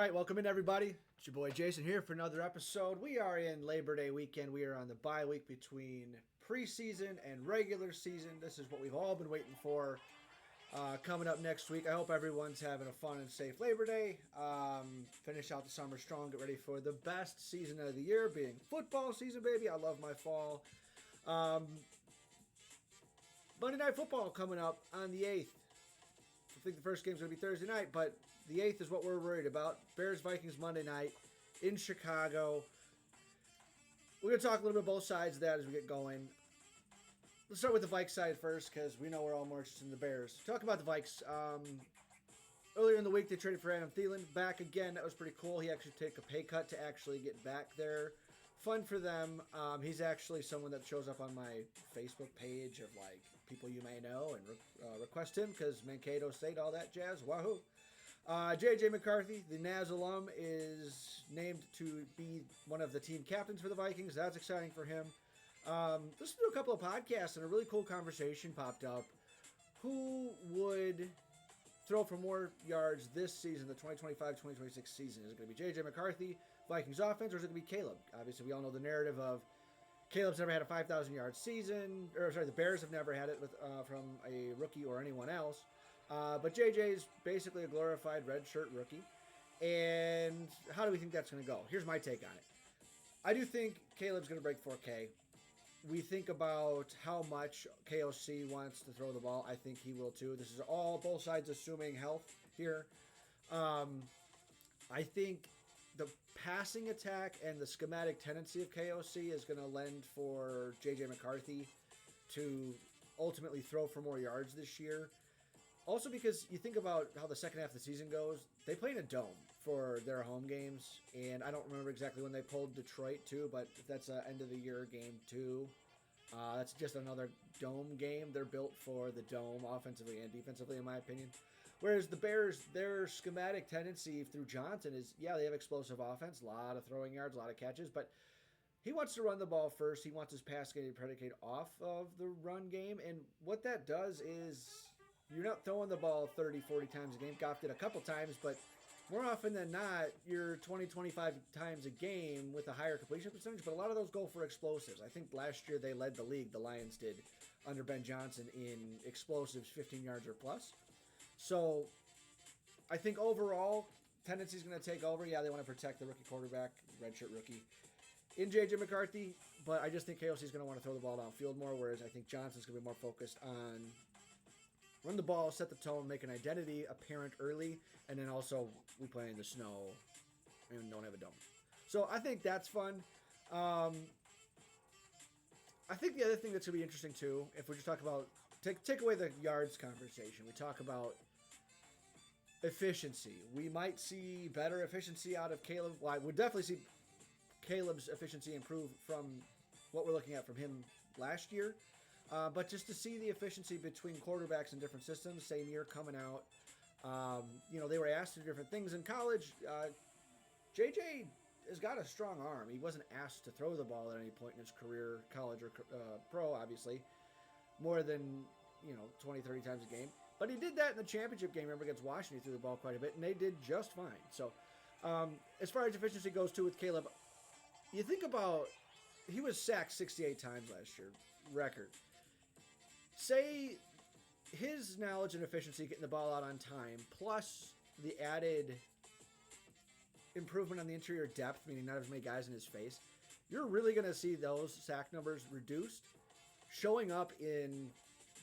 right, welcome in everybody. It's your boy Jason here for another episode. We are in Labor Day weekend. We are on the bye week between preseason and regular season. This is what we've all been waiting for. Coming up next week, I hope everyone's having a fun and safe Labor Day. Finish out the summer strong. Get ready for the best season of the year, being football season, baby. I love my fall. Monday Night Football coming up on the 8th. I think the first game's going to be Thursday night, but the 8th is what we're worried about. Bears-Vikings Monday night in Chicago. We're going to talk a little bit both sides of that as we get going. Let's start with the Vikes side first because we know we're all more interested in the Bears. Talk about the Vikes. Earlier in the week, they traded for Adam Thielen. Back again. That was pretty cool. He actually took a pay cut to actually get back there. Fun for them. He's actually someone that shows up on my Facebook page of like people you may know and request him because Mankato State, all that jazz. Wahoo! J.J. McCarthy, the Naz alum, is named to be one of the team captains for the Vikings. That's exciting for him. Listened to a couple of podcasts and a really cool conversation popped up. Who would throw for more yards this season, the 2025-2026 season? Is it going to be J.J. McCarthy, Vikings offense, or is it going to be Caleb? Obviously, we all know the narrative of Caleb's never had a 5,000-yard season. The Bears have never had it with from a rookie or anyone else. But J.J.'s basically a glorified redshirt rookie. And how do we think that's going to go? Here's my take on it. I do think Caleb's going to break 4K. We think about how much KOC wants to throw the ball. I think he will too. This is all both sides assuming health here. I think the passing attack and the schematic tendency of KOC is going to lend for J.J. McCarthy to ultimately throw for more yards this year. Also because you think about how the second half of the season goes, they play in a dome for their home games, and I don't remember exactly when they pulled Detroit too, but if that's an end of the year game too, that's just another dome game. They're built for the dome offensively and defensively, in my opinion. Whereas the Bears, their schematic tendency through Johnson is, they have explosive offense, a lot of throwing yards, a lot of catches, but he wants to run the ball first. He wants his pass game to predicate off of the run game, and what that does is you're not throwing the ball 30, 40 times a game. Goff did a couple times, but more often than not, you're 20, 25 times a game with a higher completion percentage, but a lot of those go for explosives. I think last year they led the league, the Lions did, under Ben Johnson in explosives, 15 yards or plus. So I think overall, tendency is going to take over. Yeah, they want to protect the rookie quarterback, redshirt rookie, in J.J. McCarthy, but I just think KOC is going to want to throw the ball downfield more, whereas I think Johnson's going to be more focused on run the ball, set the tone, make an identity apparent early, and then also we play in the snow and don't have a dome. So I think that's fun. I think the other thing that's going to be interesting too, if we just talk about, take away the yards conversation, we talk about efficiency. We might see better efficiency out of Caleb. Well, I would definitely see Caleb's efficiency improve from what we're looking at from him last year. But just to see the efficiency between quarterbacks in different systems, same year coming out, they were asked to do different things in college. JJ has got a strong arm. He wasn't asked to throw the ball at any point in his career, college or pro, obviously, more than 20, 30 times a game. But he did that in the championship game. Remember against Washington, he threw the ball quite a bit, and they did just fine. So as far as efficiency goes too with Caleb, you think about he was sacked 68 times last year, record. Say his knowledge and efficiency getting the ball out on time, plus the added improvement on the interior depth, meaning not as many guys in his face, you're really going to see those sack numbers reduced, showing up in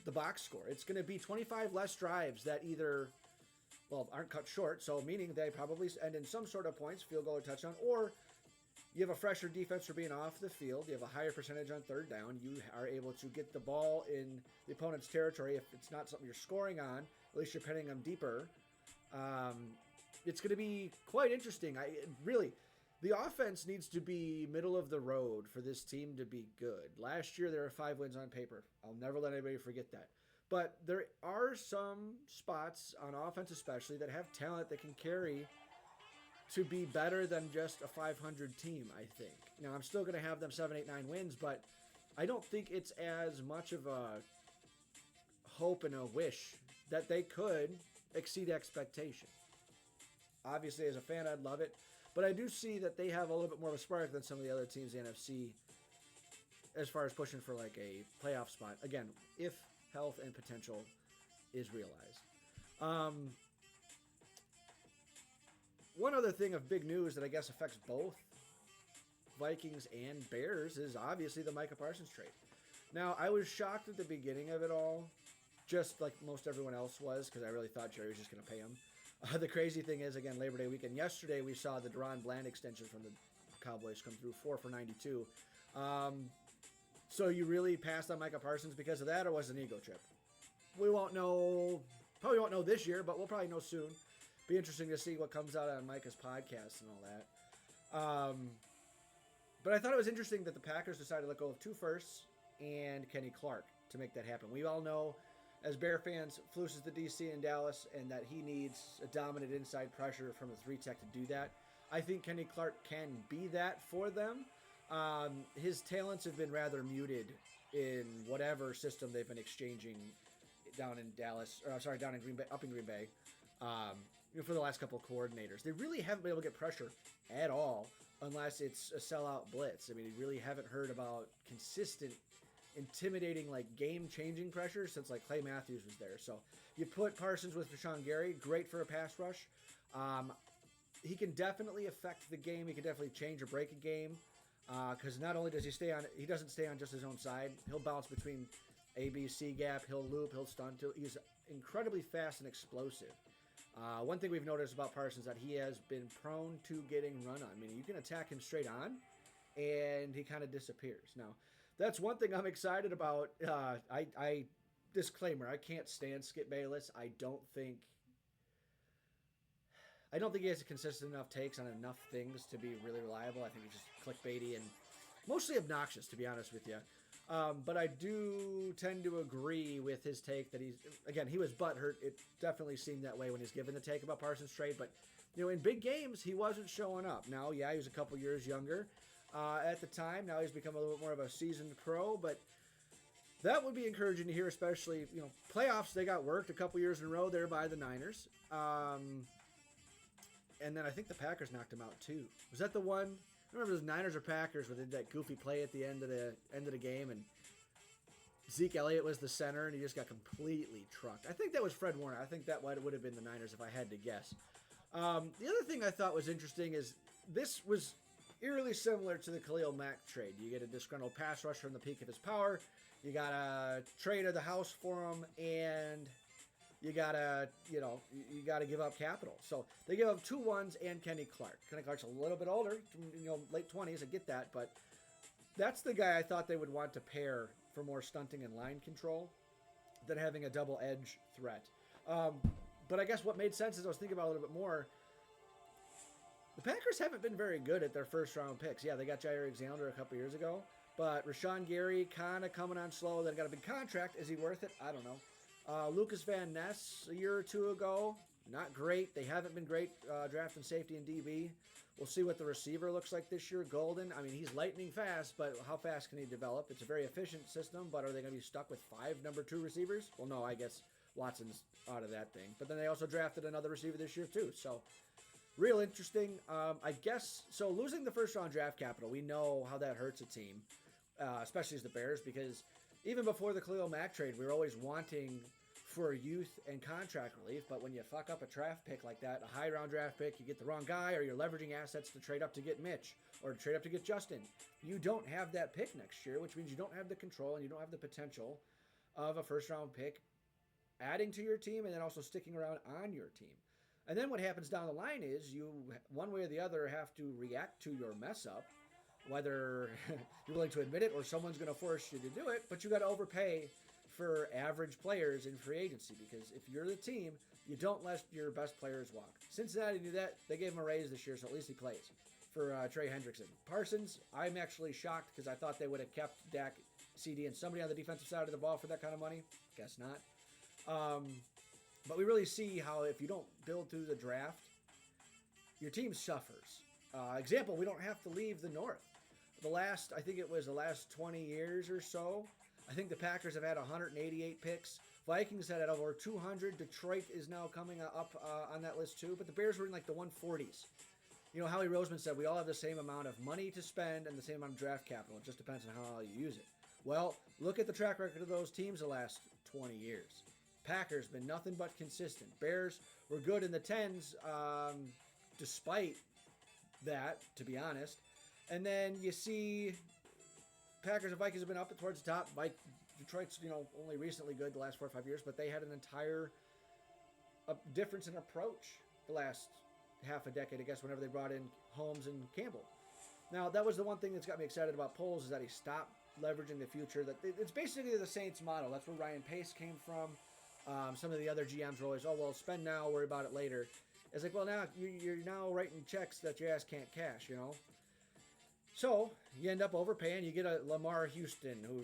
the box score. It's going to be 25 less drives that either, aren't cut short, so meaning they probably end in some sort of points, field goal or touchdown, or you have a fresher defense for being off the field. You have a higher percentage on third down. You are able to get the ball in the opponent's territory. If it's not something you're scoring on, at least you're pinning them deeper. It's going to be quite interesting. The offense needs to be middle of the road for this team to be good. Last year, there were 5 wins on paper. I'll never let anybody forget that. But there are some spots on offense especially that have talent that can carry to be better than just a 500 team, I think. Now, I'm still going to have them 7, 8, 9 wins, but I don't think it's as much of a hope and a wish that they could exceed expectation. Obviously, as a fan, I'd love it. But I do see that they have a little bit more of a spark than some of the other teams in the NFC as far as pushing for like a playoff spot. Again, if health and potential is realized. One other thing of big news that I guess affects both Vikings and Bears is obviously the Micah Parsons trade. Now, I was shocked at the beginning of it all, just like most everyone else was, because I really thought Jerry was just going to pay him. The crazy thing is, again, Labor Day weekend, yesterday we saw the Deron Bland extension from the Cowboys come through, 4 for $92. So you really passed on Micah Parsons because of that, or was it an ego trip? We won't know, probably won't know this year, but we'll probably know soon. Be interesting to see what comes out on Micah's podcast and all that. But I thought it was interesting that the Packers decided to let go of 2 firsts and Kenny Clark to make that happen. We all know, as Bear fans, Flus is the DC in Dallas, and that he needs a dominant inside pressure from a 3-tech to do that. I think Kenny Clark can be that for them. His talents have been rather muted in whatever system they've been exchanging down in Dallas, or sorry, down in Green Bay, up in Green Bay, for the last couple of coordinators. They really haven't been able to get pressure at all unless it's a sellout blitz. I mean, you really haven't heard about consistent, intimidating, like game-changing pressure since like Clay Matthews was there. So you put Parsons with Rashawn Gary, great for a pass rush. He can definitely affect the game. He can definitely change or break a game. Because not only does he doesn't stay on just his own side. He'll bounce between A, B, C gap. He'll loop. He'll stunt. He's incredibly fast and explosive. One thing we've noticed about Parsons is that he has been prone to getting run on. Meaning you can attack him straight on, and he kind of disappears. Now, that's one thing I'm excited about. Disclaimer: I can't stand Skip Bayless. I don't think he has consistent enough takes on enough things to be really reliable. I think he's just clickbaity and mostly obnoxious, to be honest with you. But I do tend to agree with his take that he was butthurt. It definitely seemed that way when he's given the take about Parsons' trade. But, in big games, he wasn't showing up. Now, yeah, he was a couple years younger at the time. Now he's become a little bit more of a seasoned pro. But that would be encouraging to hear, especially, playoffs, they got worked a couple years in a row there by the Niners. And then I think the Packers knocked him out too. Was that the one? I remember it was Niners or Packers where they did that goofy play at the end of the game, and Zeke Elliott was the center, and he just got completely trucked. I think that was Fred Warner. I think that would have been the Niners if I had to guess. The other thing I thought was interesting is this was eerily similar to the Khalil Mack trade. You get a disgruntled pass rusher in the peak of his power. You got a trade of the house for him, and you gotta give up capital. So they give up 2 1s and Kenny Clark. Kenny Clark's a little bit older, late 20s. I get that, but that's the guy I thought they would want to pair for more stunting and line control than having a double edge threat. But I guess what made sense is I was thinking about it a little bit more. The Packers haven't been very good at their first round picks. Yeah, they got Jair Alexander a couple years ago, but Rashawn Gary kind of coming on slow. Then got a big contract. Is he worth it? I don't know. Lucas Van Ness a year or 2 ago, not great. They haven't been great drafting safety and DB. We'll see what the receiver looks like this year. Golden, I mean, he's lightning fast, but how fast can he develop? It's a very efficient system, but are they going to be stuck with 5 number 2 receivers? Well, no, I guess Watson's out of that thing. But then they also drafted another receiver this year too. So real interesting. I guess, so losing the first round draft capital, we know how that hurts a team, especially as the Bears, because even before the Khalil Mack trade, we were always wanting for youth and contract relief, but when you fuck up a draft pick like that, a high round draft pick, you get the wrong guy, or you're leveraging assets to trade up to get Mitch, or to trade up to get Justin, you don't have that pick next year, which means you don't have the control and you don't have the potential of a first round pick adding to your team and then also sticking around on your team. And then what happens down the line is you, one way or the other, have to react to your mess up, whether you're willing to admit it or someone's going to force you to do it, but you got to overpay for average players in free agency, because if you're the team, you don't let your best players walk. Cincinnati did that. They gave him a raise this year, so at least he plays. For Trey Hendrickson. Parsons, I'm actually shocked because I thought they would have kept Dak, CD, and somebody on the defensive side of the ball for that kind of money. Guess not. But we really see how if you don't build through the draft, your team suffers. Example, we don't have to leave the North. I think it was the last 20 years or so, I think the Packers have had 188 picks. Vikings had over 200. Detroit is now coming up on that list too. But the Bears were in like the 140s. You know, Howie Roseman said we all have the same amount of money to spend and the same amount of draft capital. It just depends on how you use it. Well, look at the track record of those teams the last 20 years. Packers been nothing but consistent. Bears were good in the 10s despite that, to be honest. And then you see Packers and Vikings have been up towards the top. Detroit's, only recently good the last 4 or 5 years, but they had an entire difference in approach the last half a decade, I guess, whenever they brought in Holmes and Campbell. Now, that was the one thing that's got me excited about Poles is that he stopped leveraging the future. That it's basically the Saints model. That's where Ryan Pace came from. Some of the other GMs were always, spend now, worry about it later. It's like, well, now you're now writing checks that your ass can't cash, So you end up overpaying. You get a Lamar Houston who,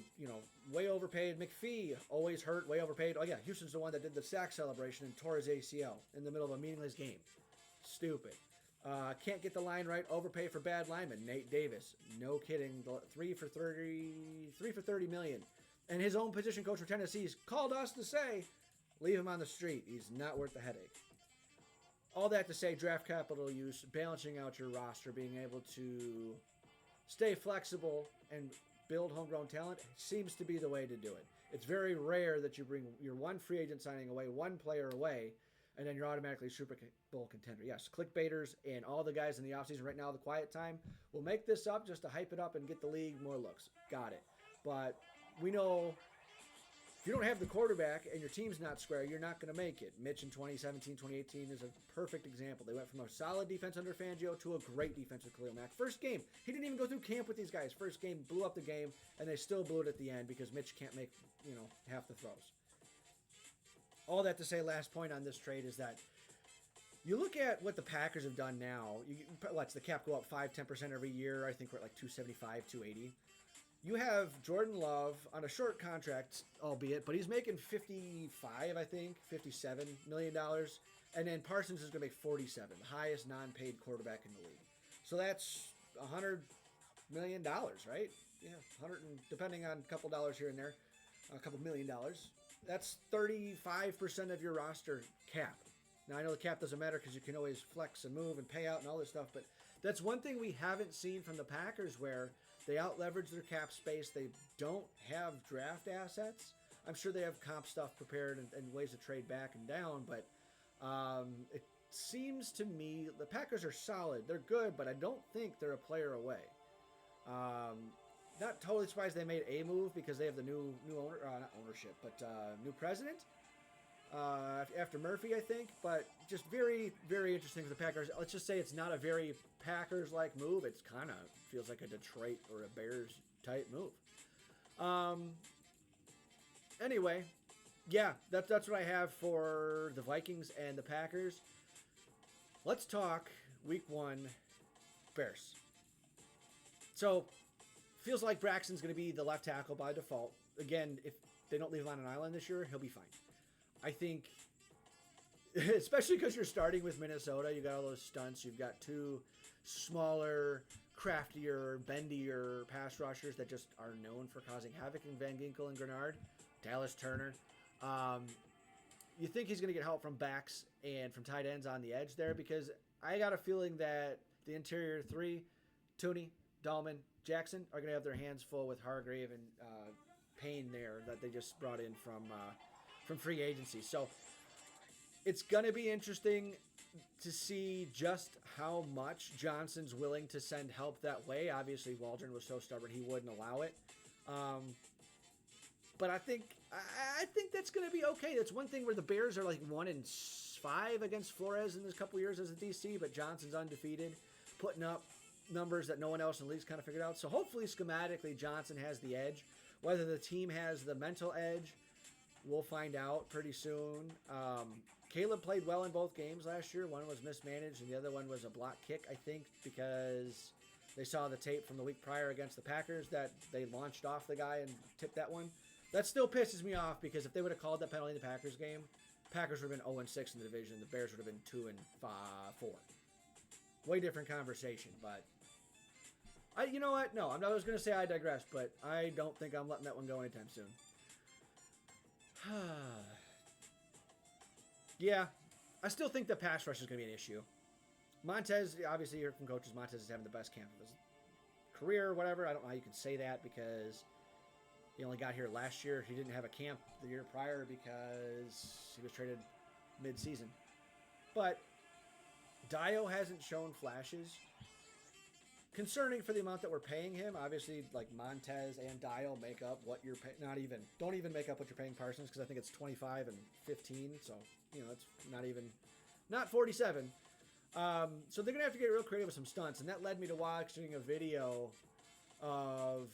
way overpaid. McPhee, always hurt, way overpaid. Oh, yeah, Houston's the one that did the sack celebration and tore his ACL in the middle of a meaningless game. Stupid. Can't get the line right. Overpay for bad lineman. Nate Davis. No kidding. 3 for 30 million. And his own position coach for Tennessee's called us to say, leave him on the street. He's not worth the headache. All that to say, draft capital use, balancing out your roster, being able to stay flexible and build homegrown talent seems to be the way to do it. It's very rare that you bring your one free agent signing away, one player away, and then you're automatically a Super Bowl contender. Yes, clickbaiters and all the guys in the offseason right now, the quiet time, will make this up just to hype it up and get the league more looks. Got it. But we know if you don't have the quarterback and your team's not square, you're not going to make it. Mitch in 2017, 2018 is a perfect example. They went from a solid defense under Fangio to a great defense with Khalil Mack. First game, he didn't even go through camp with these guys. First game, blew up the game, and they still blew it at the end because Mitch can't make, half the throws. All that to say, last point on this trade is that you look at what the Packers have done now. Let's the cap go up 5-10% every year. I think we're at like 275, 280. You have Jordan Love on a short contract, albeit, but he's making 55, I think, $57 million. And then Parsons is going to make 47, the highest non-paid quarterback in the league. So that's $100 million, right? Yeah, 100, depending on a couple dollars here and there, a couple $1 million. That's 35% of your roster cap. Now, I know the cap doesn't matter because you can always flex and move and pay out and all this stuff, but that's one thing we haven't seen from the Packers where they out-leverage their cap space. They don't have draft assets. I'm sure they have comp stuff prepared and ways to trade back and down, but it seems to me the Packers are solid. They're good, but I don't think they're a player away. Not totally surprised they made a move because they have the new owner, not ownership, but new president after Murphy, I think. But just very, very interesting for the Packers. Let's just say it's not a very Packers-like move. It's kind of feels like a Detroit or a Bears type move. Anyway, yeah, that's what I have for the Vikings and the Packers. Let's talk Week 1 Bears. So, feels like Braxton's going to be the left tackle by default. Again, if they don't leave him on an island this year, he'll be fine. I think, especially because you're starting with Minnesota, you got all those stunts. You've got two smaller, craftier, bendier pass rushers that just are known for causing havoc in Van Ginkel and Grenard. Dallas Turner. You think he's going to get help from backs and from tight ends on the edge there because I got a feeling that the interior three, Tooney, Dahlman, Jackson, are going to have their hands full with Hargrave and Payne there that they just brought in from free agency. So it's going to be interesting to see just how much Johnson's willing to send help that way. Obviously, Waldron was so stubborn he wouldn't allow it. But I think that's going to be okay. That's one thing where the Bears are like 1-5 against Flores in this couple years as a DC, but Johnson's undefeated, putting up numbers that no one else in the league's kind of figured out. So hopefully, schematically, Johnson has the edge. Whether the team has the mental edge, we'll find out pretty soon. Caleb played well in both games last year. One was mismanaged, and the other one was a block kick, I think, because they saw the tape from the week prior against the Packers that they launched off the guy and tipped that one. That still pisses me off because if they would have called that penalty in the Packers game, Packers would have been 0-6 in the division. The Bears would have been 2-4. Way different conversation, but you know what? No, I was going to say I digress, but I don't think I'm letting that one go anytime soon. Yeah, I still think the pass rush is going to be an issue. Montez, obviously, you heard from coaches, Montez is having the best camp of his career or whatever. I don't know how you can say that because he only got here last year. He didn't have a camp the year prior because he was traded mid-season. But Dio hasn't shown flashes. Concerning for the amount that we're paying him. Obviously, like Montez and Dio make up what you're paying. Don't even make up what you're paying Parsons because I think it's 25 and 15. So, it's not 47. So they're going to have to get real creative with some stunts. And that led me to watching a video of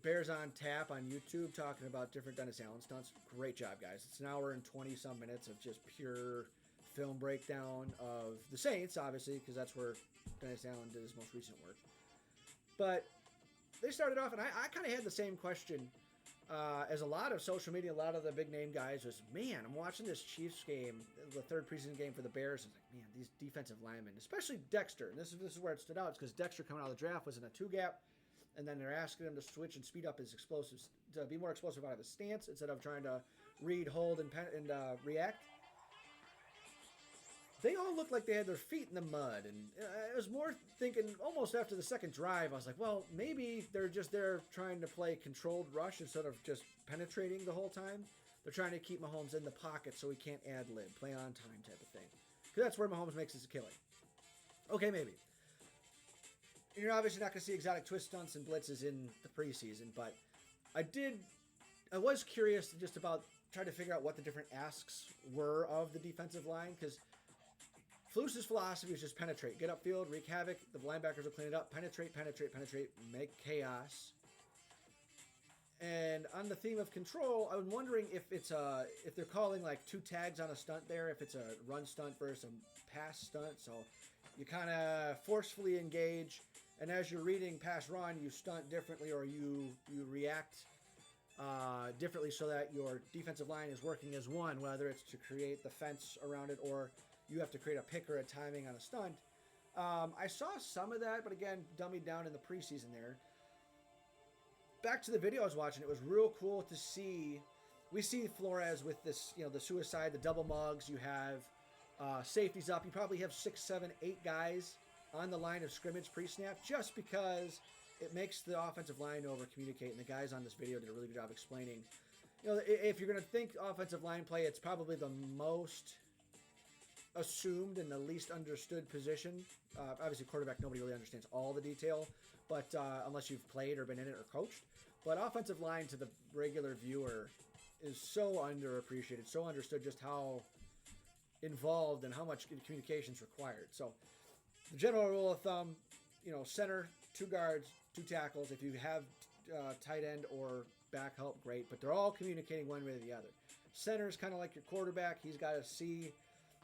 Bears on Tap on YouTube talking about different Dennis Allen stunts. Great job, guys. It's an hour and 20-some minutes of just pure film breakdown of the Saints, obviously, because that's where Dennis Allen did his most recent work. But they started off, and I kind of had the same question as a lot of social media, a lot of the big-name guys was, man, I'm watching this Chiefs game, the third preseason game for the Bears, and it's like, man, these defensive linemen, especially Dexter, and this is where it stood out, because Dexter coming out of the draft was in a two-gap, and then they're asking him to switch and speed up his explosives, to be more explosive out of his stance instead of trying to read, hold, and react. They all looked like they had their feet in the mud, and I was more thinking almost after the second drive, I was like, well, maybe they're just there trying to play controlled rush instead of just penetrating the whole time. They're trying to keep Mahomes in the pocket so he can't ad-lib, play on time type of thing. Because that's where Mahomes makes his killing. Okay, maybe. You're obviously not going to see exotic twist stunts and blitzes in the preseason, but I was curious just about trying to figure out what the different asks were of the defensive line, because Flus's philosophy is just penetrate, get upfield, wreak havoc, the linebackers will clean it up, penetrate, make chaos. And on the theme of control, I'm wondering if if they're calling like two tags on a stunt there, if it's a run stunt versus a pass stunt. So you kind of forcefully engage, and as you're reading pass run, you stunt differently or you react differently so that your defensive line is working as one, whether it's to create the fence around it or you have to create a pick or a timing on a stunt. I saw some of that, but again, dummied down in the preseason there. Back to the video I was watching, it was real cool to see. We see Flores with this, the suicide, the double mugs. You have safeties up. You probably have 6, 7, 8 guys on the line of scrimmage pre-snap just because it makes the offensive line over communicate. And the guys on this video did a really good job explaining. If you're going to think offensive line play, it's probably the most assumed and the least understood position. Obviously, quarterback, nobody really understands all the detail, but unless you've played or been in it or coached. But offensive line to the regular viewer is so underappreciated, so understood just how involved and how much communication is required. So the general rule of thumb, center, 2 guards, 2 tackles. If you have tight end or back help, great, but they're all communicating one way or the other. Center is kind of like your quarterback. He's got to see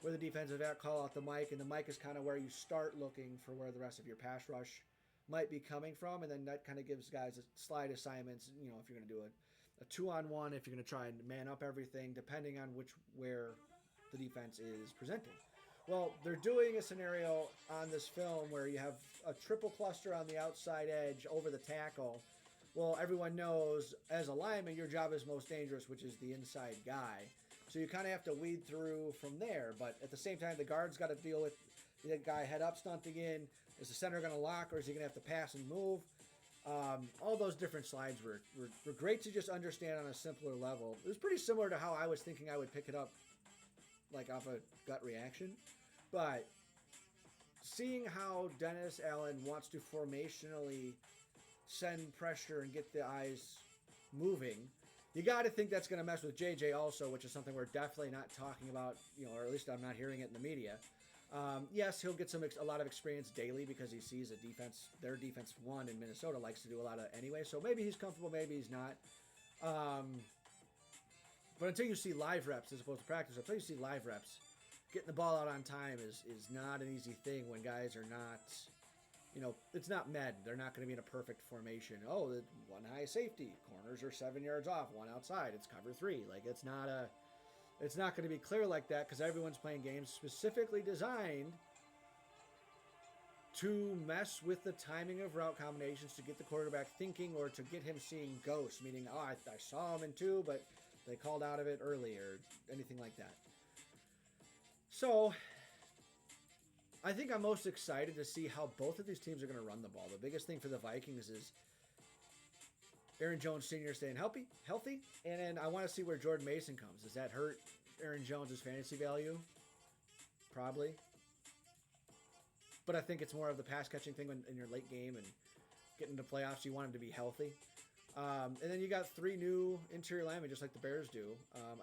where the defensive back call out the mic, and the mic is kind of where you start looking for where the rest of your pass rush might be coming from, and then that kind of gives guys slide assignments, if you're going to do a 2-on-1, if you're going to try and man up everything, depending on where the defense is presenting. Well, they're doing a scenario on this film where you have a triple cluster on the outside edge over the tackle. Well, everyone knows as a lineman, your job is most dangerous, which is the inside guy. So you kind of have to weed through from there. But at the same time, the guard's got to deal with the guy head up stunting in. Is the center going to lock, or is he going to have to pass and move? All those different slides were great to just understand on a simpler level. It was pretty similar to how I was thinking I would pick it up, like off a gut reaction. But seeing how Dennis Allen wants to formationally send pressure and get the eyes moving, you got to think that's going to mess with JJ also, which is something we're definitely not talking about, or at least I'm not hearing it in the media. Yes, he'll get a lot of experience daily because he sees their defense one in Minnesota likes to do a lot of anyway. So maybe he's comfortable, maybe he's not. But until you see live reps as opposed to practice reps, until you see live reps, getting the ball out on time is not an easy thing when guys are not, it's not med. They're not going to be in a perfect formation. Oh, the one high safety, corners are 7 yards off, one outside, it's cover 3. Like it's not going to be clear like that because everyone's playing games specifically designed to mess with the timing of route combinations to get the quarterback thinking or to get him seeing ghosts, meaning, I saw him in 2, but they called out of it early or anything like that. So I think I'm most excited to see how both of these teams are going to run the ball. The biggest thing for the Vikings is Aaron Jones Sr. staying healthy, and then I want to see where Jordan Mason comes. Does that hurt Aaron Jones' fantasy value? Probably. But I think it's more of the pass-catching thing in your late game and getting into playoffs. You want him to be healthy. And then you got 3 new interior linemen, just like the Bears do.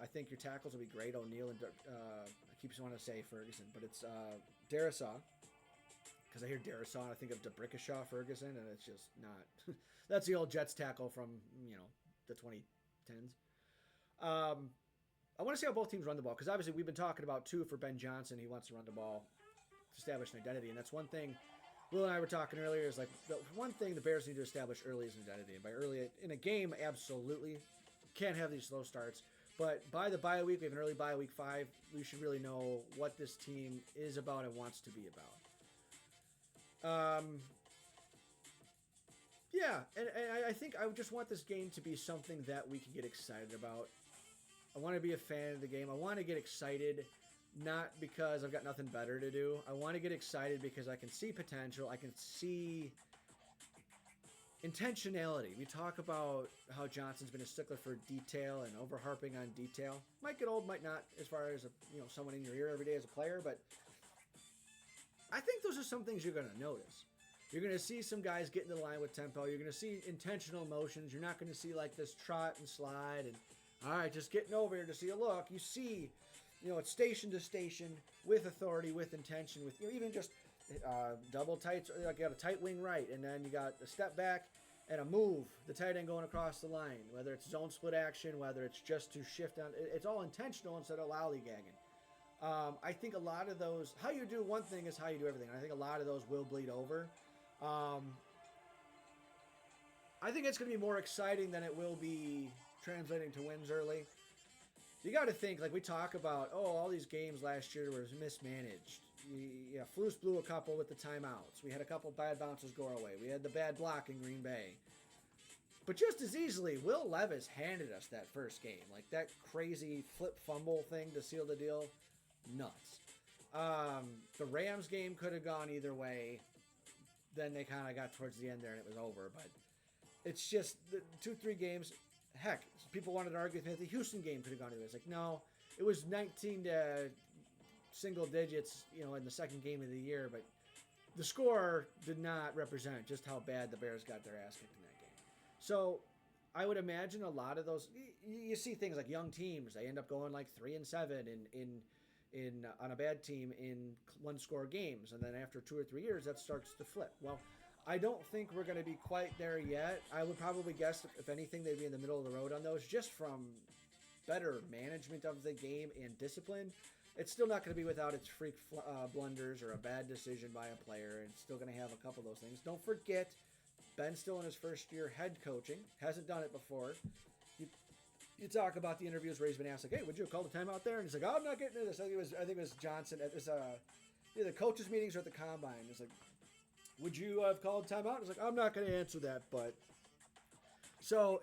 I think your tackles will be great. O'Neal and I keep wanting to say Ferguson, but it's Darisaw. Because I hear Darisaw and I think of DeBrickashaw Ferguson, and it's just not. That's the old Jets tackle from, the 2010s. I want to see how both teams run the ball, because obviously we've been talking about, too, for Ben Johnson. He wants to run the ball to establish an identity, and that's one thing Will and I were talking earlier is like the one thing the Bears need to establish early is an identity. And by early in a game, absolutely can't have these slow starts. But by the bye week, we have an early bye week 5. We should really know what this team is about and wants to be about. Yeah, and I think I just want this game to be something that we can get excited about. I want to be a fan of the game. I want to get excited. Not because I've got nothing better to do. I want to get excited because I can see potential. I can see intentionality. We talk about how Johnson's been a stickler for detail and over-harping on detail. Might get old, might not, as far as someone in your ear every day as a player, but I think those are some things you're going to notice. You're going to see some guys get in the line with tempo. You're going to see intentional motions. You're not going to see like this trot and slide and, all right, just getting over here to see a look. You see... it's station to station with authority, with intention, with even just double tights. Like you got a tight wing right, and then you got a step back and a move. The tight end going across the line, whether it's zone split action, whether it's just to shift down. It's all intentional instead of lollygagging. I think a lot of those, how you do one thing is how you do everything. I think a lot of those will bleed over. I think it's going to be more exciting than it will be translating to wins early. You got to think, like we talk about, all these games last year were mismanaged. Flus blew a couple with the timeouts. We had a couple bad bounces go our way. We had the bad block in Green Bay. But just as easily, Will Levis handed us that first game. Like that crazy flip fumble thing to seal the deal. Nuts. The Rams game could have gone either way. Then they kind of got towards the end there and it was over. But it's just the 2-3 games. Heck, people wanted to argue with me that the Houston game could have gone either way. It's like, no, it was 19 to single digits, in the second game of the year, but the score did not represent just how bad the Bears got their ass kicked in that game. So I would imagine a lot of those, you see things like young teams, they end up going like 3-7 in on a bad team in one-score games, and then after 2 or 3 years, that starts to flip. Well, I don't think we're going to be quite there yet. I would probably guess, if anything, they'd be in the middle of the road on those, just from better management of the game and discipline. It's still not going to be without its freak blunders or a bad decision by a player. It's still going to have a couple of those things. Don't forget, Ben's still in his first year head coaching. Hasn't done it before. You talk about the interviews where he's been asked, like, hey, would you have called a timeout there? And he's like, oh, I'm not getting into this. I think it was Johnson at this, either the coaches' meetings or at the combine. It's like, would you have called timeout? I was like, I'm not going to answer that, but... So,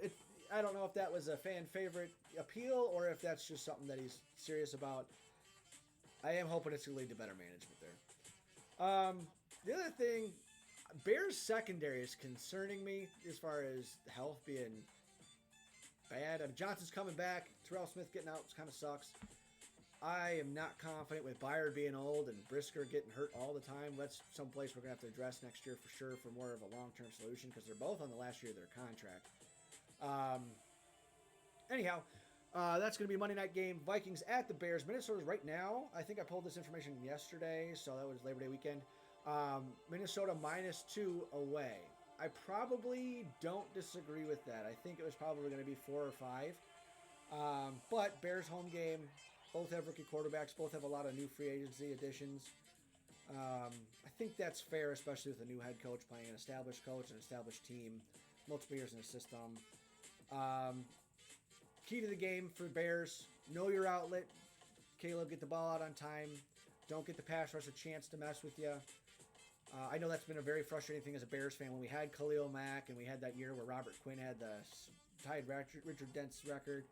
I don't know if that was a fan favorite appeal or if that's just something that he's serious about. I am hoping it's going to lead to better management there. The other thing, Bears secondary is concerning me as far as health being bad. I mean, Johnson's coming back. Terrell Smith getting out kind of sucks. I am not confident with Byard being old and Brisker getting hurt all the time. That's someplace we're going to have to address next year for sure for more of a long-term solution because they're both on the last year of their contract. Anyhow, that's going to be a Monday night game. Vikings at the Bears. Minnesota's right now. I think I pulled this information yesterday, so that was Labor Day weekend. Minnesota -2 away. I probably don't disagree with that. I think it was probably going to be 4 or 5. But Bears home game. Both have rookie quarterbacks. Both have a lot of new free agency additions. I think that's fair, especially with a new head coach playing an established coach, an established team, multiple years in the system. Key to the game for Bears, know your outlet. Caleb, get the ball out on time. Don't get the pass rush a chance to mess with you. I know that's been a very frustrating thing as a Bears fan. When we had Khalil Mack and we had that year where Robert Quinn had the tied Richard Dent's record,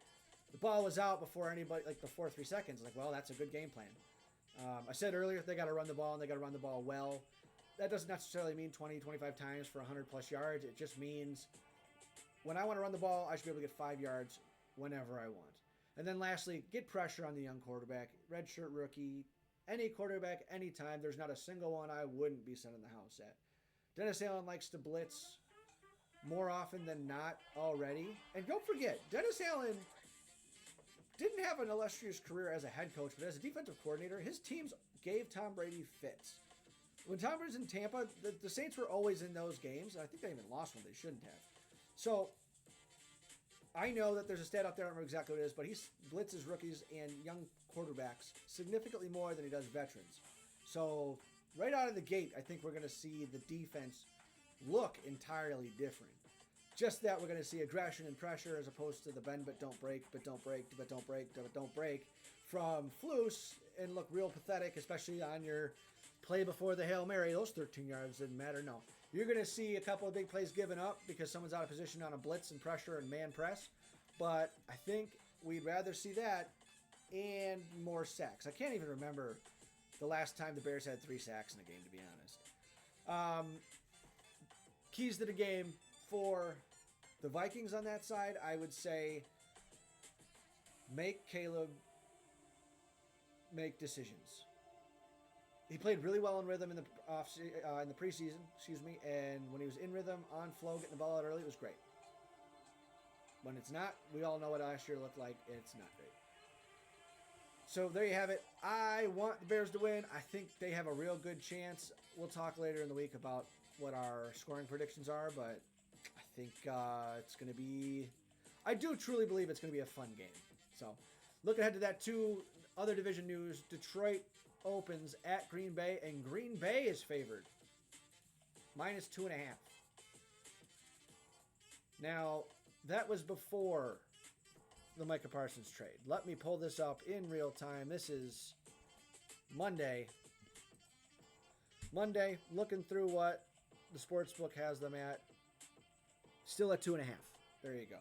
The ball was out before anybody, like before 3 seconds. Like, well, that's a good game plan. I said earlier they got to run the ball and they got to run the ball well. That doesn't necessarily mean 20, 25 times for 100 plus yards. It just means when I want to run the ball, I should be able to get 5 yards whenever I want. And then lastly, get pressure on the young quarterback, redshirt rookie, any quarterback, anytime. There's not a single one I wouldn't be sending the house at. Dennis Allen likes to blitz more often than not already. And don't forget, Dennis Allen didn't have an illustrious career as a head coach, but as a defensive coordinator, his teams gave Tom Brady fits. When Tom Brady's in Tampa, the Saints were always in those games. I think they even lost one they shouldn't have. So I know that there's a stat out there, I don't remember exactly what it is, but he blitzes rookies and young quarterbacks significantly more than he does veterans. So right out of the gate, I think we're going to see the defense look entirely different. Just that we're going to see aggression and pressure as opposed to the bend but don't break, but don't break, but don't break, but don't break from Flus and look real pathetic, especially on your play before the Hail Mary. Those 13 yards didn't matter. No. You're going to see a couple of big plays given up because someone's out of position on a blitz and pressure and man press. But I think we'd rather see that and more sacks. I can't even remember the last time the Bears had 3 sacks in a game, to be honest. Keys to the game for the Vikings on that side, I would say make Caleb make decisions. He played really well in rhythm in the preseason, and when he was in rhythm, on flow, getting the ball out early, it was great. When it's not, we all know what last year looked like. It's not great. So there you have it. I want the Bears to win. I think they have a real good chance. We'll talk later in the week about what our scoring predictions are, but I think it's going to be... I do truly believe it's going to be a fun game. So look ahead to that too. Other division news, Detroit opens at Green Bay, and Green Bay is favored. -2.5. Now, that was before the Micah Parsons trade. Let me pull this up in real time. This is Monday. Looking through what the sportsbook has them at. Still at 2.5. There you go.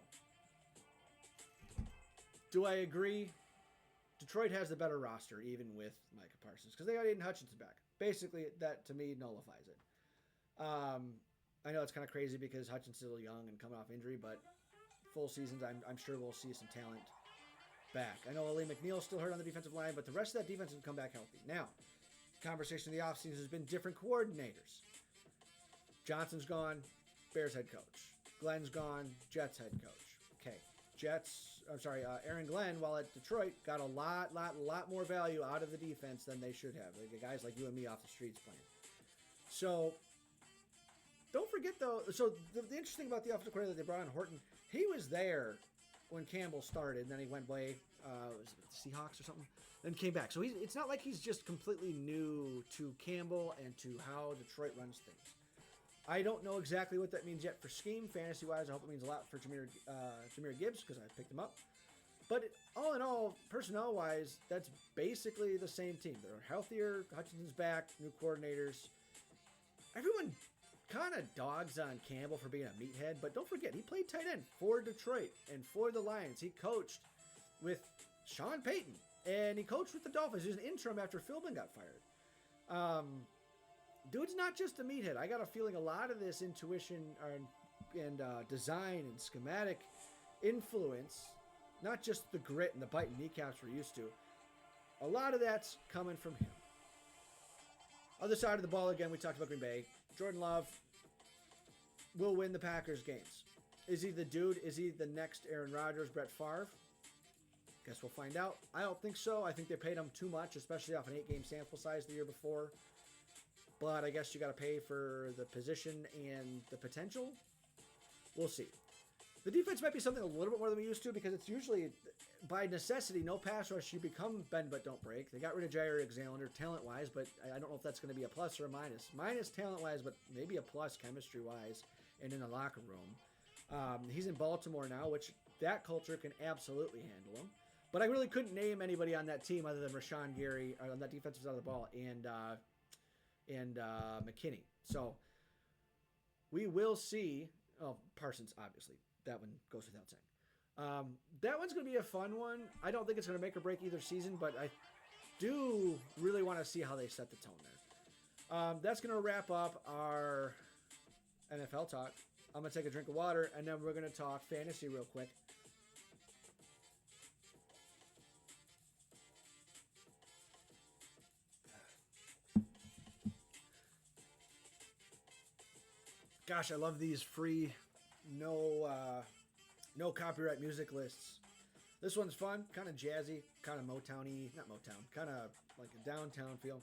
Do I agree? Detroit has the better roster, even with Micah Parsons, because they got Aiden Hutchinson back. Basically, that, to me, nullifies it. I know it's kind of crazy because Hutchinson's still young and coming off injury, but full seasons, I'm sure we'll see some talent back. I know Ali McNeil's still hurt on the defensive line, but the rest of that defense will come back healthy. Now, conversation in the offseason has been different coordinators. Johnson's gone, Bears head coach. Glenn's gone, Jets head coach. Okay, Aaron Glenn, while at Detroit, got a lot more value out of the defense than they should have. Like the guys like you and me off the streets playing. So, don't forget though, so the interesting about the offensive coordinator that they brought on, Horton, he was there when Campbell started, and then he went away, was it the Seahawks or something, then came back. So it's not like he's just completely new to Campbell and to how Detroit runs things. I don't know exactly what that means yet for scheme, fantasy-wise. I hope it means a lot for Jahmyr Gibbs because I picked him up. But all in all, personnel-wise, that's basically the same team. They're healthier. Hutchinson's back, new coordinators. Everyone kind of dogs on Campbell for being a meathead, but don't forget, he played tight end for Detroit and for the Lions. He coached with Sean Payton, and he coached with the Dolphins. He was an interim after Philbin got fired. Dude's not just a meathead. I got a feeling a lot of this intuition and design and schematic influence, not just the grit and the bite and kneecaps we're used to, a lot of that's coming from him. Other side of the ball, again, we talked about Green Bay. Jordan Love will win the Packers games. Is he the dude? Is he the next Aaron Rodgers, Brett Favre? Guess we'll find out. I don't think so. I think they paid him too much, especially off an 8-game sample size the year before. But I guess you got to pay for the position and the potential. We'll see. The defense might be something a little bit more than we used to because it's usually, by necessity, no pass rush. You become bend but don't break. They got rid of Jair Alexander talent-wise, but I don't know if that's going to be a plus or a minus. Minus talent-wise, but maybe a plus chemistry-wise and in the locker room. He's in Baltimore now, which that culture can absolutely handle him. But I really couldn't name anybody on that team other than Rashawn Gary, on that defensive side of the ball, and McKinney. So we will see. Oh, Parsons, obviously. That one goes without saying. That one's going to be a fun one. I don't think it's going to make or break either season, but I do really want to see how they set the tone there. That's going to wrap up our NFL talk. I'm going to take a drink of water, and then we're going to talk fantasy real quick. Gosh, I love these free, no copyright music lists. This one's fun, kind of jazzy, kind of Motown-y, not Motown, kind of like a downtown feel.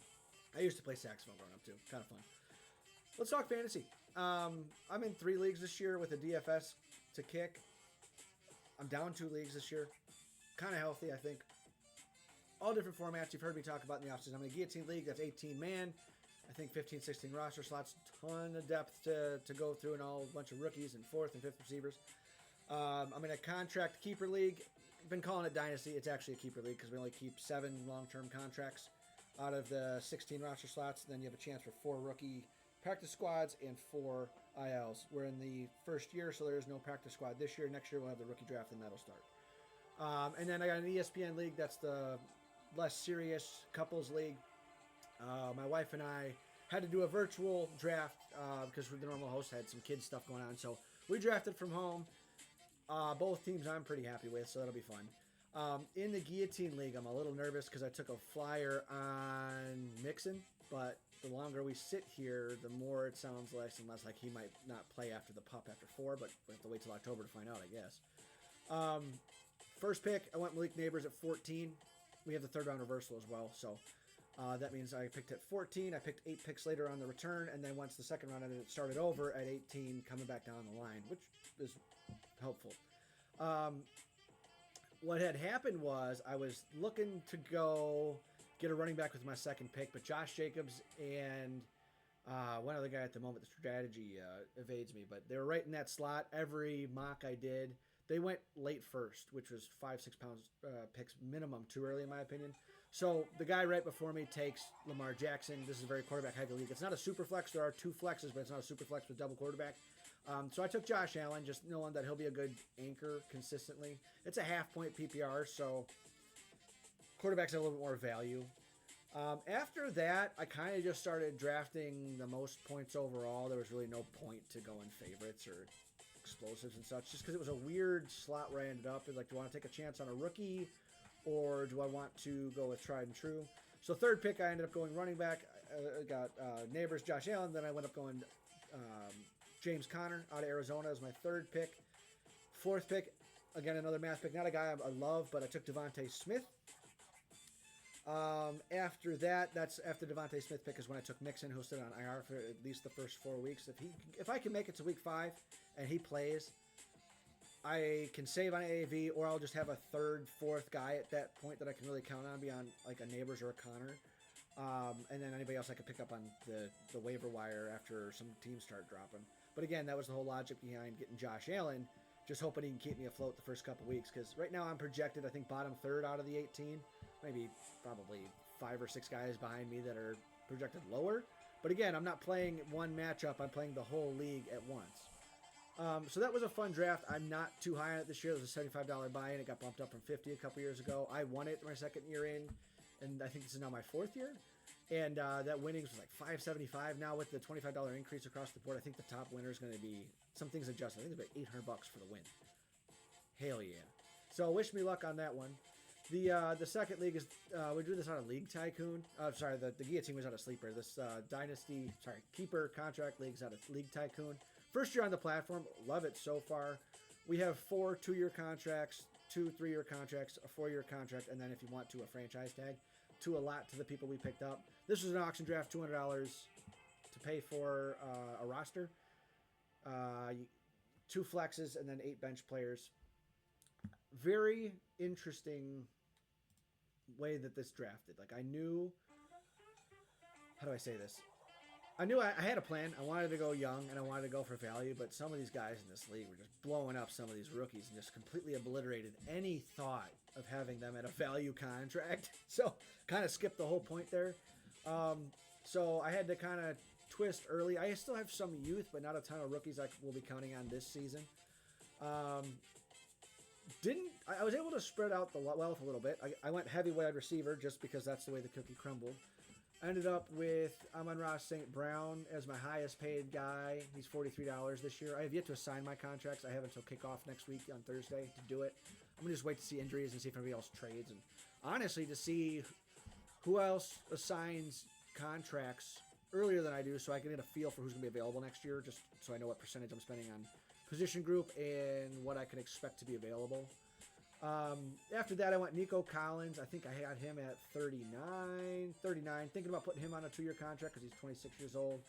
I used to play saxophone growing up too, kind of fun. Let's talk fantasy. I'm in 3 leagues this year with a DFS to kick. I'm down 2 leagues this year. Kind of healthy, I think. All different formats you've heard me talk about in the offseason. I'm in a guillotine league that's 18 man. I think 15, 16 roster slots, ton of depth to go through, and all a bunch of rookies and 4th and 5th receivers. I'm in a contract keeper league. I've been calling it Dynasty. It's actually a keeper league because we only keep 7 long-term contracts out of the 16 roster slots. Then you have a chance for 4 rookie practice squads and 4 ILs. We're in the first year, so there is no practice squad this year. Next year we'll have the rookie draft, and that'll start. And then I got an ESPN league. That's the less serious couples league. My wife and I had to do a virtual draft because the normal host had some kids stuff going on. So we drafted from home. Both teams I'm pretty happy with, so that'll be fun. In the Guillotine League, I'm a little nervous because I took a flyer on Mixon, but the longer we sit here, the more it sounds less and less like he might not play after the pup after 4, but we have to wait till October to find out, I guess. First pick, I went Malik Neighbors at 14. We have the 3rd round reversal as well, so that means I picked at 14. I picked 8 picks later on the return, and then once the second round ended, it started over at 18, coming back down the line, which is helpful. What had happened was I was looking to go get a running back with my second pick, but Josh Jacobs and one other guy at the moment, the strategy evades me, but they were right in that slot. Every mock I did, they went late first, which was 5-6 pounds picks minimum, too early in my opinion. So the guy right before me takes Lamar Jackson. This is a very quarterback heavy league. It's not a super flex. There are 2 flexes, but it's not a super flex with double quarterback. So I took Josh Allen, just knowing that he'll be a good anchor consistently. It's a half-point PPR, so quarterbacks have a little bit more value. After that, I kind of just started drafting the most points overall. There was really no point to going favorites or explosives and such, just because it was a weird slot where I ended up. Like, do I want to take a chance on a rookie, or do I want to go with tried and true? So 3rd pick, I ended up going running back. I got Neighbors, Josh Allen. Then I went up going James Conner out of Arizona as my 3rd pick. 4th pick, again, another math pick. Not a guy I love, but I took Devontae Smith. After that, that's after Devontae Smith pick is when I took Mixon, who stood on IR for at least the first 4 weeks. If I can make it to week 5 and he plays, I can save on AAV, or I'll just have a 3rd, 4th guy at that point that I can really count on beyond like a Neighbors or a Connor. And then anybody else I could pick up on the waiver wire after some teams start dropping. But again, that was the whole logic behind getting Josh Allen, just hoping he can keep me afloat the first couple weeks. Because right now I'm projected, I think, bottom 3rd out of the 18. Maybe probably 5 or 6 guys behind me that are projected lower. But again, I'm not playing one matchup. I'm playing the whole league at once. So that was a fun draft. I'm not too high on it this year. It was a $75 buy-in. It got bumped up from $50 a couple years ago. I won it my 2nd year in, and I think this is now my 4th year. And that winnings was like $575. Now with the $25 increase across the board, I think the top winner is going to be, some things adjusted. I think it's about $800 for the win. Hell yeah. So wish me luck on that one. The second league is, we do this on a League Tycoon. The Guillotine was out of Sleeper. This Keeper Contract League's out of League Tycoon. First year on the platform. Love it so far. We have 4 2-year contracts, 2 3-year contracts, a 4-year contract, and then if you want to, a franchise tag. To a lot to the people we picked up. This was an auction draft, $200 to pay for a roster, 2 flexes, and then 8 bench players. Very interesting way that this drafted. Like, I knew, how do I say this? I knew I had a plan. I wanted to go young, and I wanted to go for value, but some of these guys in this league were just blowing up some of these rookies and just completely obliterated any thought of having them at a value contract. So kind of skipped the whole point there. So I had to kind of twist early. I still have some youth, but not a ton of rookies I will be counting on this season. I was able to spread out the wealth a little bit. I went heavy wide receiver just because that's the way the cookie crumbled. I ended up with Amon-Ra St. Brown as my highest paid guy. He's $43 this year. I have yet to assign my contracts. I have until kickoff next week on Thursday to do it. I'm going to just wait to see injuries and see if anybody else trades. And honestly, to see who else assigns contracts earlier than I do so I can get a feel for who's going to be available next year, just so I know what percentage I'm spending on position group and what I can expect to be available. After that, I went Nico Collins. I think I had him at 39. Thinking about putting him on a 2-year contract because he's 26 years old.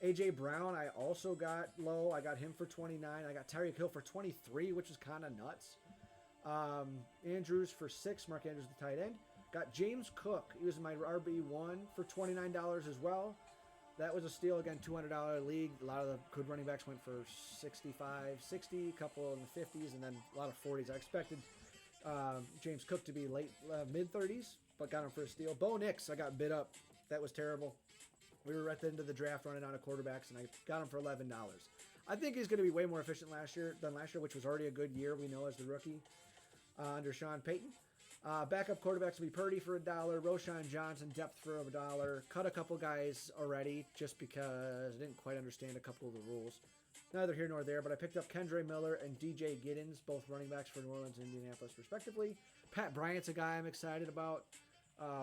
A.J. Brown, I also got low. I got him for 29. I got Tyreek Hill for 23, which is kind of nuts. Andrews for 6. Mark Andrews, the tight end. Got James Cook. He was my RB1 for $29 as well. That was a steal. Again, $200 league. A lot of the good running backs went for 65, 60, a couple in the 50s, and then a lot of 40s. I expected James Cook to be mid-30s, but got him for a steal. Bo Nix, I got bid up. That was terrible. We were at the end of the draft running out of quarterbacks, and I got him for $11. I think he's going to be way more efficient than last year, which was already a good year, we know, as the rookie under Sean Payton. Backup quarterbacks will be Purdy for $1, Roshan Johnson depth for $1. Cut a couple guys already just because I didn't quite understand a couple of the rules. Neither here nor there, but I picked up Kendre Miller and DJ Giddens, both running backs for New Orleans and Indianapolis respectively. Pat Bryant's a guy I'm excited about.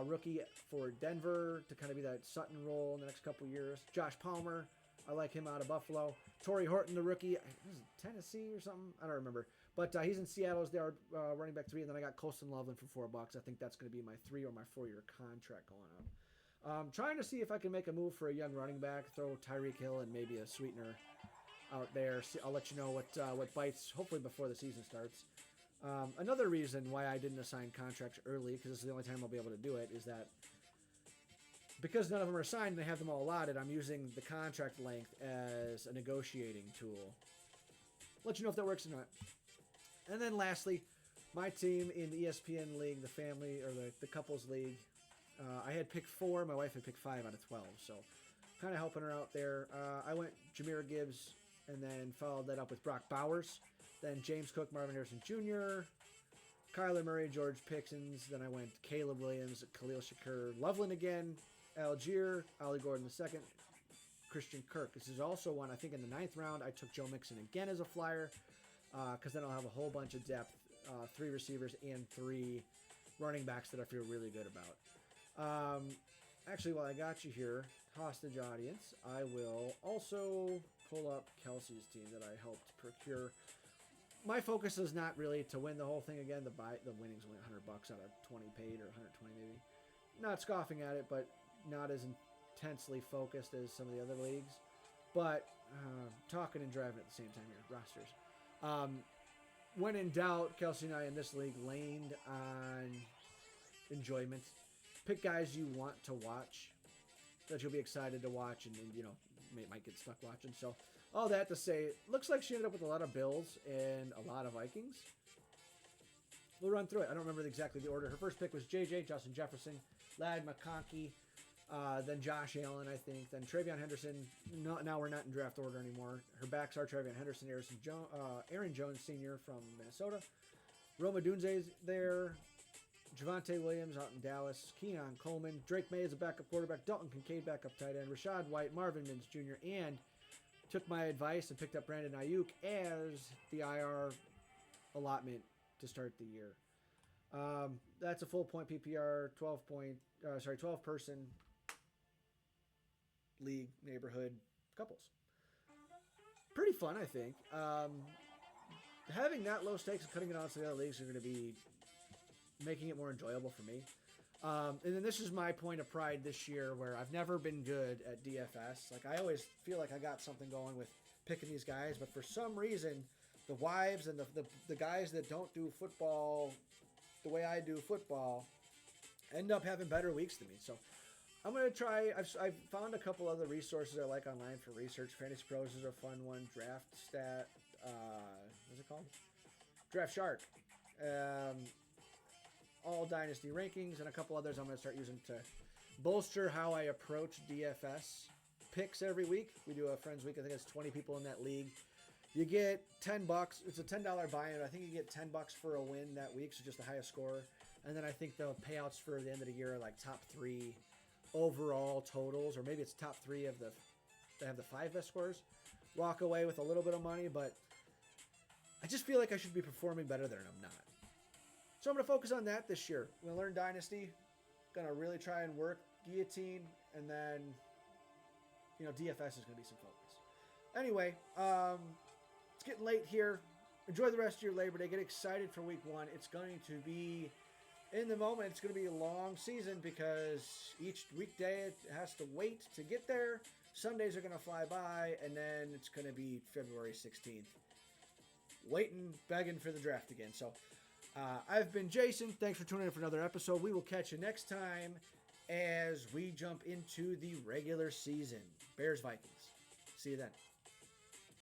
Rookie for Denver to kind of be that Sutton role in the next couple years. Josh Palmer, I like him out of Buffalo. Torrey Horton, the rookie, was it Tennessee or something? I don't remember. But he's in Seattle as their running back 3, and then I got Colston Loveland for $4. I think that's going to be my 3 or my 4-year contract going on. Trying to see if I can make a move for a young running back, throw Tyreek Hill and maybe a sweetener out there. I'll let you know what bites, hopefully before the season starts. Another reason why I didn't assign contracts early, because this is the only time I'll be able to do it, is that because none of them are signed and I have them all allotted, I'm using the contract length as a negotiating tool. Let you know if that works or not. And then lastly, my team in the ESPN League, the family, or the couples league, I had pick 4. My wife had pick 5 out of 12. So kind of helping her out there. I went Jahmyr Gibbs and then followed that up with Brock Bowers. Then James Cook, Marvin Harrison Jr., Kyler Murray, George Pickens. Then I went Caleb Williams, Khalil Shakur, Loveland again, Algier, Ollie Gordon II, Christian Kirk. This is also one, I think in the 9th round, I took Joe Mixon again as a flyer. Because then I'll have a whole bunch of depth, 3 receivers and 3 running backs that I feel really good about. Actually, while I got you here, hostage audience, I will also pull up Kelsey's team that I helped procure. My focus is not really to win the whole thing again. The winnings only $100 out of 20 paid, or 120 maybe. Not scoffing at it, but not as intensely focused as some of the other leagues. But talking and driving at the same time here, rosters. When in doubt, Kelsey and I in this league leaned on enjoyment. Pick guys you want to watch, that you'll be excited to watch, and you know, might get stuck watching. So all that to say, looks like she ended up with a lot of Bills and a lot of Vikings. We'll run through it. I don't remember exactly the order. Her first pick was JJ, Justin Jefferson, Ladd McConkey, then Josh Allen, I think. Then Travion Henderson. No, now we're not in draft order anymore. Her backs are Travion Henderson, Aaron Jones Sr. from Minnesota. Roma Dunze's there. Javonte Williams out in Dallas. Keenan Coleman. Drake May is a backup quarterback. Dalton Kincaid, backup tight end. Rashad White, Marvin Mims Jr. And took my advice and picked up Brandon Ayuk as the IR allotment to start the year. That's a full point PPR, 12 person league neighborhood couples. Pretty fun, I think. Having that low stakes and cutting it out to the other leagues are going to be making it more enjoyable for me. And then this is my point of pride this year, where I've never been good at DFS. Like, I always feel like I got something going with picking these guys, but for some reason, the wives and the guys that don't do football the way I do football end up having better weeks than me. So I'm going to try. I've found a couple other resources I like online for research. Fantasy Pros is a fun one. Draft Stat. What's it called? Draft Shark. All Dynasty Rankings, and a couple others I'm going to start using to bolster how I approach DFS picks every week. We do a Friends Week. I think it's 20 people in that league. You get $10. It's a $10 buy-in. I think you get $10 for a win that week, so just the highest score. And then I think the payouts for the end of the year are like top 3 overall totals, or maybe it's top 3 of they have the 5 best scores. Walk away with a little bit of money, but I just feel like I should be performing better than I'm not. So I'm going to focus on that this year. I'm going to learn Dynasty. Going to really try and work Guillotine, and then, DFS is going to be some focus. Anyway, it's getting late here. Enjoy the rest of your Labor Day. Get excited for week 1. It's going to be, in the moment, it's going to be a long season because each weekday it has to wait to get there. Sundays are going to fly by, and then it's going to be February 16th. Waiting, begging for the draft again. So I've been Jason. Thanks for tuning in for another episode. We will catch you next time as we jump into the regular season. Bears Vikings. See you then.